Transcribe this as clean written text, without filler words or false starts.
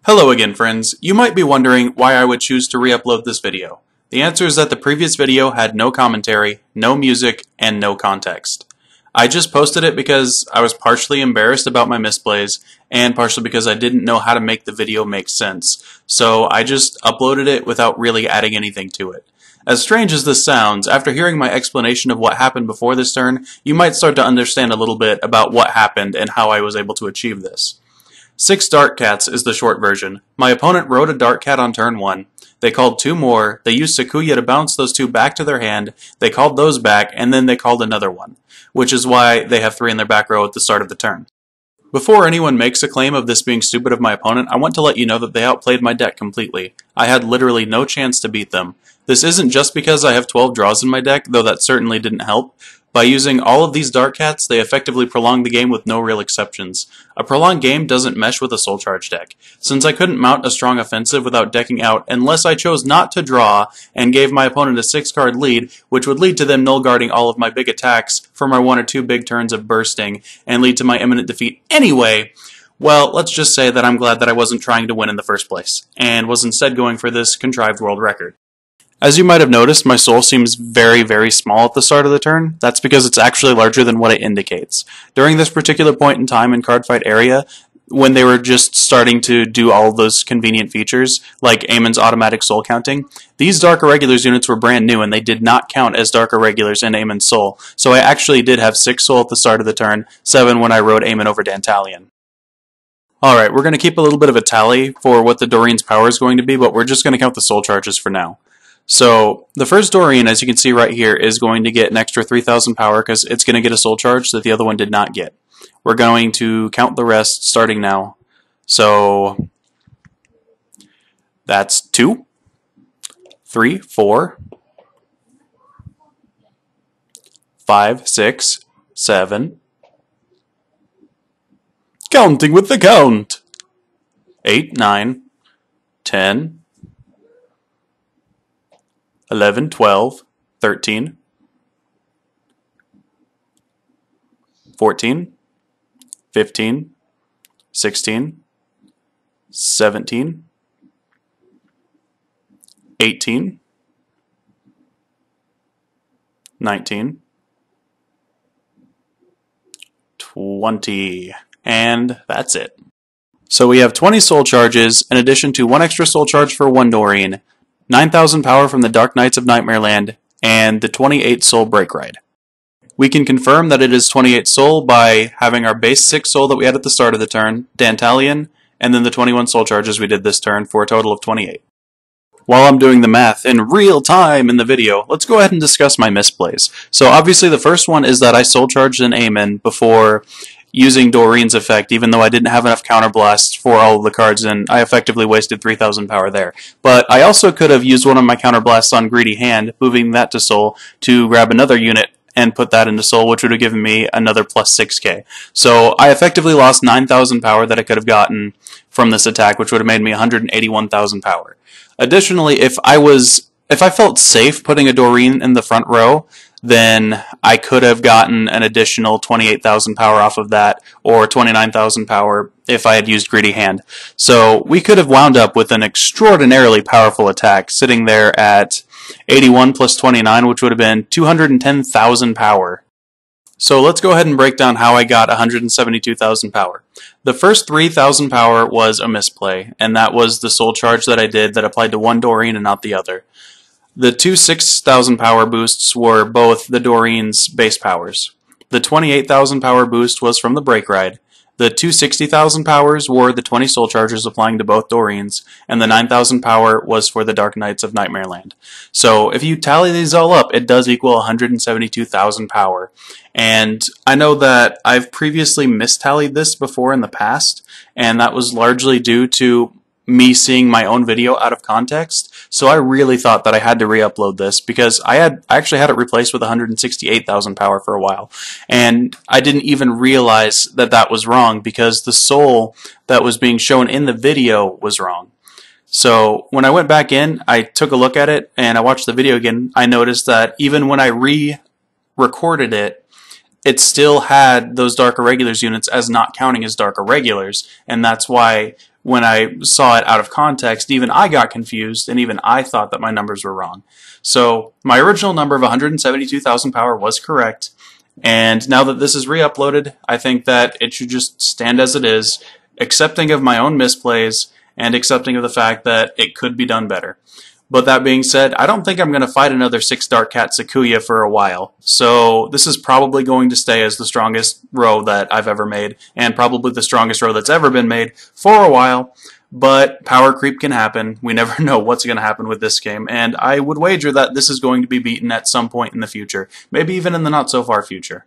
Hello again, friends. You might be wondering why I would choose to re-upload this video. The answer is that the previous video had no commentary, no music, and no context. I just posted it because I was partially embarrassed about my misplays, and partially because I didn't know how to make the video make sense. So I just uploaded it without really adding anything to it. As strange as this sounds, after hearing my explanation of what happened before this turn, you might start to understand a little bit about what happened and how I was able to achieve this. 6 Dark Cats is the short version. My opponent rode a Dark Cat on turn 1. They called 2 more, they used Sakuya to bounce those 2 back to their hand, they called those back, and then they called another one, which is why they have 3 in their back row at the start of the turn. Before anyone makes a claim of this being stupid of my opponent, I want to let you know that they outplayed my deck completely. I had literally no chance to beat them. This isn't just because I have 12 draws in my deck, though that certainly didn't help. By using all of these Dark Cats, they effectively prolonged the game with no real exceptions. A prolonged game doesn't mesh with a Soul Charge deck. Since I couldn't mount a strong offensive without decking out unless I chose not to draw and gave my opponent a 6-card lead, which would lead to them null-guarding all of my big attacks for my 1 or 2 big turns of bursting and lead to my imminent defeat anyway, well, let's just say that I'm glad that I wasn't trying to win in the first place, and was instead going for this contrived world record. As you might have noticed, my soul seems very, very small at the start of the turn. That's because it's actually larger than what it indicates. During this particular point in time in Card Fight area, when they were just starting to do all those convenient features, like Amon's automatic soul counting, these Dark Irregulars units were brand new and they did not count as Dark Irregulars in Amon's soul. So I actually did have 6 soul at the start of the turn, 7 when I rode Amon over Dantalion. Alright, we're going to keep a little bit of a tally for what the Doreen's power is going to be, but we're just going to count the soul charges for now. So, the first Doreen, as you can see right here, is going to get an extra 3,000 power because it's going to get a soul charge that the other one did not get. We're going to count the rest starting now. So, that's 2, 3, 4, 5, 6, 7, counting with the count, 8, 9, 10, 11, 12, 13, 14, 15, 16, 17, 18, 19, 20, and that's it. So we have 20 soul charges in addition to 1 extra soul charge for 1 Doreen, 9,000 power from the Dark Knights of Nightmareland, and the 28 soul break ride. We can confirm that it is 28 soul by having our base 6 soul that we had at the start of the turn, Dantalion, and then the 21 soul charges we did this turn for a total of 28. While I'm doing the math in real time in the video, let's go ahead and discuss my misplays. So obviously the first one is that I soul charged an Amon before using Doreen's effect, even though I didn't have enough counterblasts for all of the cards, and I effectively wasted 3,000 power there. But I also could have used one of my counterblasts on Greedy Hand, moving that to Soul, to grab another unit and put that into Soul, which would have given me another plus 6k. So I effectively lost 9,000 power that I could have gotten from this attack, which would have made me 181,000 power. Additionally, if I felt safe putting a Doreen in the front row, then I could have gotten an additional 28,000 power off of that, or 29,000 power if I had used Greedy Hand. So we could have wound up with an extraordinarily powerful attack, sitting there at 81 plus 29, which would have been 210,000 power. So let's go ahead and break down how I got 172,000 power. The first 3,000 power was a misplay, and that was the soul charge that I did that applied to 1 Doreen and not the other. The 2 6,000 power boosts were both the Doreen's base powers. The 28,000 power boost was from the break ride. The 2 60,000 powers were the 20 soul charges applying to both Doreens, and the 9,000 power was for the Dark Knights of Nightmareland. So if you tally these all up, it does equal 172,000 power. And I know that I've previously mistallied this before in the past, and that was largely due to me seeing my own video out of context, so I really thought that I had to re-upload this because I actually had it replaced with 168,000 power for a while, and I didn't even realize that that was wrong because the soul that was being shown in the video was wrong. So when I went back in, I took a look at it and I watched the video again. I noticed that even when I re-recorded it, it still had those Dark Irregulars units as not counting as Dark Irregulars, and that's why when I saw it out of context, even I got confused, and even I thought that my numbers were wrong. So my original number of 172,000 power was correct, and now that this is re-uploaded, I think that it should just stand as it is, accepting of my own misplays, and accepting of the fact that it could be done better. But that being said, I don't think I'm going to fight another 6 Dark Cat Sakuya for a while, so this is probably going to stay as the strongest row that I've ever made, and probably the strongest row that's ever been made for a while. But power creep can happen. We never know what's going to happen with this game, and I would wager that this is going to be beaten at some point in the future, maybe even in the not so far future.